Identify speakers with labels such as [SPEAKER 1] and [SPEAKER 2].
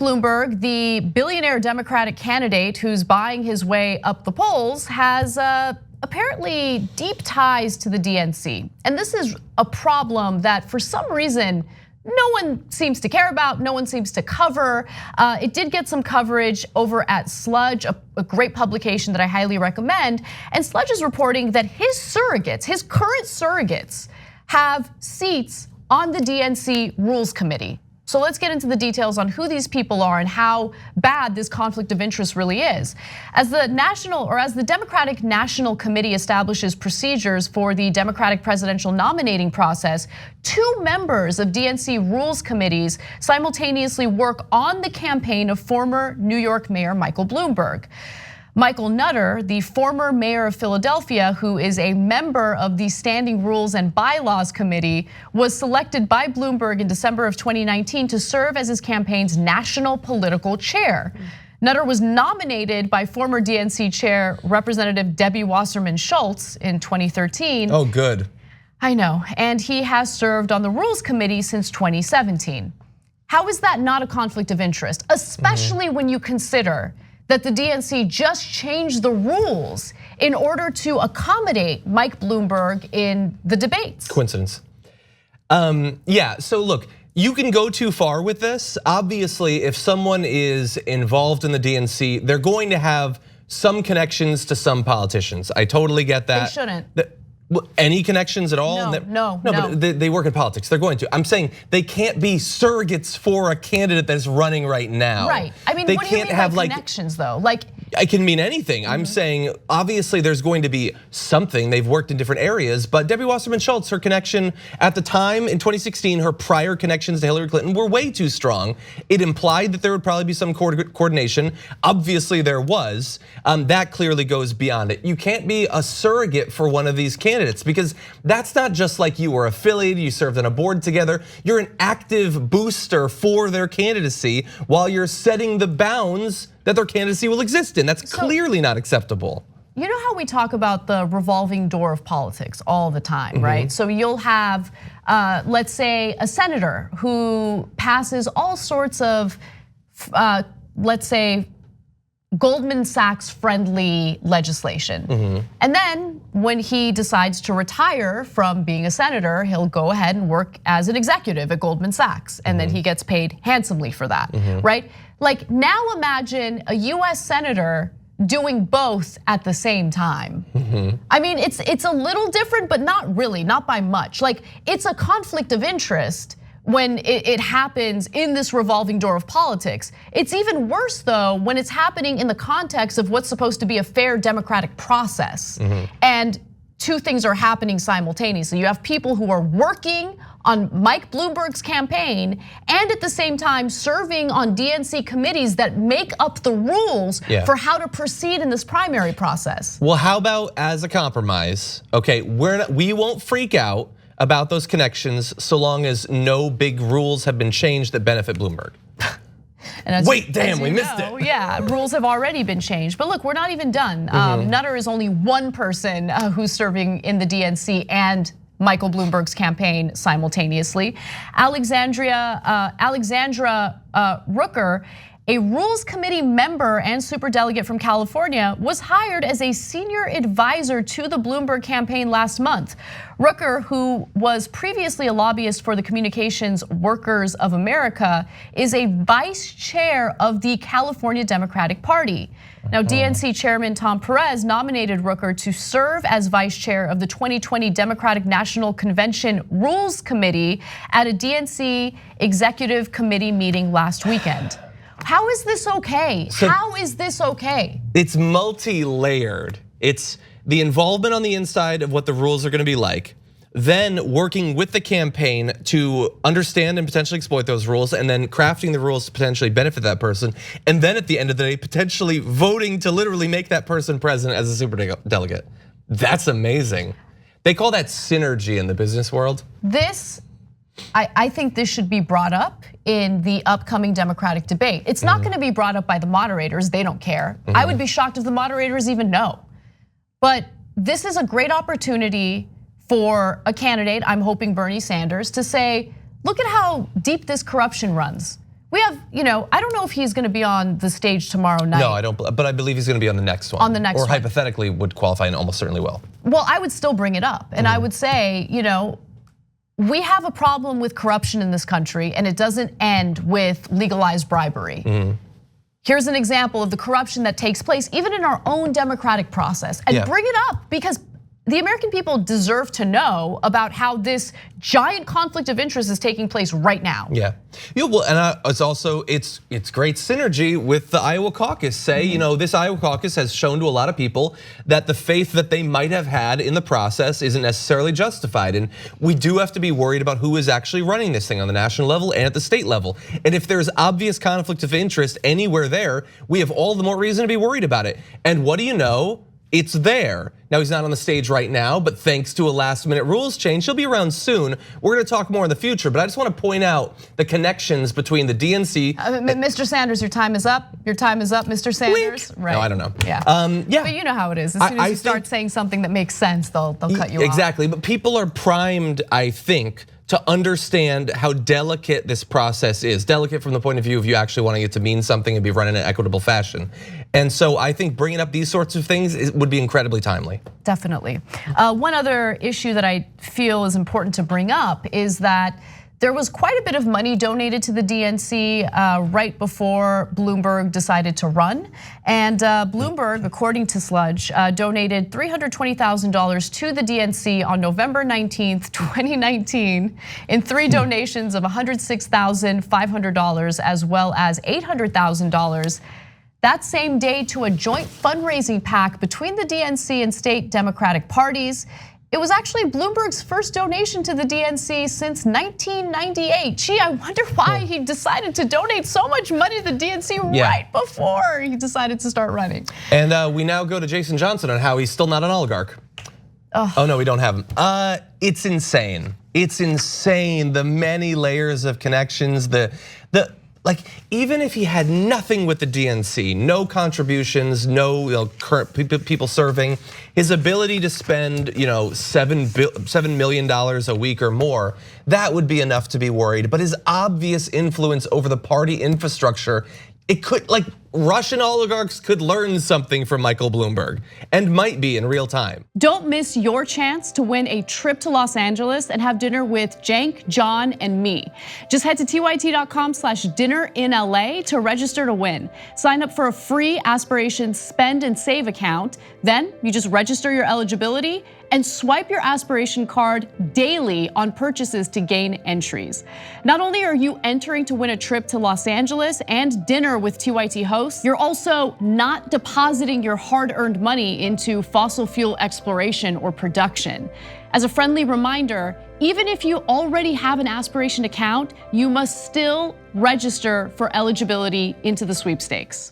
[SPEAKER 1] Bloomberg, the billionaire Democratic candidate who's buying his way up the polls, has apparently deep ties to the DNC. And this is a problem that for some reason, no one seems to care about, no one seems to cover. It did get some coverage over at Sludge, a great publication that I highly recommend. And Sludge is reporting that his surrogates, his current surrogates, have seats on the DNC Rules Committee. So let's get into the details on who these people are and how bad this conflict of interest really is. As the Democratic National Committee establishes procedures for the Democratic presidential nominating process, 2 members of DNC rules committees simultaneously work on the campaign of former New York Mayor Michael Bloomberg. Michael Nutter, the former mayor of Philadelphia, who is a member of the Standing Rules and Bylaws Committee, was selected by Bloomberg in December of 2019 to serve as his campaign's national political chair. Nutter was nominated by former DNC chair Representative Debbie Wasserman Schultz in 2013.
[SPEAKER 2] Oh, good.
[SPEAKER 1] I know, and he has served on the Rules Committee since 2017. How is that not a conflict of interest, especially when you consider that the DNC just changed the rules in order to accommodate Mike Bloomberg in the debates?
[SPEAKER 2] Coincidence. Yeah, so look, you can go too far with this. Obviously, if someone is involved in the DNC, they're going to have some connections to some politicians. I totally get that.
[SPEAKER 1] They shouldn't.
[SPEAKER 2] Any connections at all?
[SPEAKER 1] No.
[SPEAKER 2] But they work in politics. They're going to. I'm saying they can't be surrogates for a candidate that's running right now.
[SPEAKER 1] Right. I mean,
[SPEAKER 2] they
[SPEAKER 1] what do you
[SPEAKER 2] can't
[SPEAKER 1] mean
[SPEAKER 2] have
[SPEAKER 1] by connections, though? Like,
[SPEAKER 2] it can mean anything. I'm saying obviously there's going to be something. They've worked in different areas, but Debbie Wasserman Schultz, her connection at the time in 2016, her prior connections to Hillary Clinton were way too strong. It implied that there would probably be some coordination. Obviously there was. That clearly goes beyond it. You can't be a surrogate for one of these candidates because that's not just like you were affiliated, you served on a board together. You're an active booster for their candidacy while you're setting the bounds that their candidacy will exist in. That's clearly not acceptable.
[SPEAKER 1] You know how we talk about the revolving door of politics all the time, right? So you'll have, let's say, a senator who passes all sorts of, let's say, Goldman Sachs friendly legislation. And then when he decides to retire from being a senator, he'll go ahead and work as an executive at Goldman Sachs. And then he gets paid handsomely for that, right? Like, now imagine a US senator doing both at the same time. I mean, it's a little different, but not really, not by much. Like, it's a conflict of interest when it happens in this revolving door of politics. It's even worse though when it's happening in the context of what's supposed to be a fair democratic process. And 2 things are happening simultaneously. You have people who are working on Mike Bloomberg's campaign and at the same time serving on DNC committees that make up the rules for how to proceed in this primary process.
[SPEAKER 2] Well, how about as a compromise? Okay, we won't freak out about those connections so long as no big rules have been changed that benefit Bloomberg. Wait, damn, we missed it.
[SPEAKER 1] Yeah, rules have already been changed. But look, we're not even done. Nutter is only one person who's serving in the DNC and Michael Bloomberg's campaign simultaneously. Alexandra Rooker, a Rules Committee member and superdelegate from California, was hired as a senior advisor to the Bloomberg campaign last month. Rooker, who was previously a lobbyist for the Communications Workers of America, is a vice chair of the California Democratic Party. Now, DNC Chairman Tom Perez nominated Rooker to serve as vice chair of the 2020 Democratic National Convention Rules Committee at a DNC Executive Committee meeting last weekend. How is this okay? How is this okay?
[SPEAKER 2] It's multi-layered. It's the involvement on the inside of what the rules are gonna be like, then working with the campaign to understand and potentially exploit those rules, and then crafting the rules to potentially benefit that person, and then at the end of the day, potentially voting to literally make that person president as a superdelegate. That's amazing. They call that synergy in the business world.
[SPEAKER 1] I think this should be brought up in the upcoming Democratic debate. It's not gonna be brought up by the moderators, they don't care. I would be shocked if the moderators even know. But this is a great opportunity for a candidate, I'm hoping Bernie Sanders, to say, look at how deep this corruption runs. We have, I don't know if he's going to be on the stage tomorrow night.
[SPEAKER 2] No, I don't, but I believe he's going to be on the next one.
[SPEAKER 1] On the next one.
[SPEAKER 2] Or hypothetically would qualify and almost certainly will.
[SPEAKER 1] Well, I would still bring it up. And I would say, we have a problem with corruption in this country, and it doesn't end with legalized bribery. Here's an example of the corruption that takes place even in our own democratic process. And bring it up because the American people deserve to know about how this giant conflict of interest is taking place right now.
[SPEAKER 2] Yeah, well, and it's also it's great synergy with the Iowa caucus. Say, this Iowa caucus has shown to a lot of people that the faith that they might have had in the process isn't necessarily justified, and we do have to be worried about who is actually running this thing on the national level and at the state level. And if there's obvious conflict of interest anywhere there, we have all the more reason to be worried about it. And what do you know? It's there. Now he's not on the stage right now, but thanks to a last-minute rules change, he'll be around soon. We're going to talk more in the future, but I just want to point out the connections between the DNC.
[SPEAKER 1] Mr. Sanders, your time is up. Your time is up, Mr. Sanders.
[SPEAKER 2] Wink. Right. No, I don't know.
[SPEAKER 1] Yeah. But you know how it is. As soon as you start saying something that makes sense, they'll cut you off.
[SPEAKER 2] Exactly. But people are primed, I think, to understand how delicate this process is. Delicate from the point of view of you actually wanting it to mean something and be run in an equitable fashion. And so I think bringing up these sorts of things would be incredibly timely.
[SPEAKER 1] Definitely. One other issue that I feel is important to bring up is that there was quite a bit of money donated to the DNC right before Bloomberg decided to run. And Bloomberg, according to Sludge, donated $320,000 to the DNC on November 19th, 2019 in 3 donations of $106,500 as well as $800,000. That same day to a joint fundraising PAC between the DNC and state Democratic parties. It was actually Bloomberg's first donation to the DNC since 1998. Gee, I wonder why he decided to donate so much money to the DNC right before he decided to start running.
[SPEAKER 2] And we now go to Jason Johnson on how he's still not an oligarch. Oh no, we don't have him. It's insane. It's insane, the many layers of connections, like even if he had nothing with the DNC, no contributions, no current people serving, his ability to spend $7 million a week or more, that would be enough to be worried. But his obvious influence over the party infrastructure, it could, like Russian oligarchs could learn something from Michael Bloomberg and might be in real time.
[SPEAKER 1] Don't miss your chance to win a trip to Los Angeles and have dinner with Cenk, John, and me. Just head to tyt.com/dinnerinla to register to win. Sign up for a free Aspirations spend and save account. Then you just register your eligibility and swipe your Aspiration card daily on purchases to gain entries. Not only are you entering to win a trip to Los Angeles and dinner with TYT hosts, you're also not depositing your hard-earned money into fossil fuel exploration or production. As a friendly reminder, even if you already have an Aspiration account, you must still register for eligibility into the sweepstakes.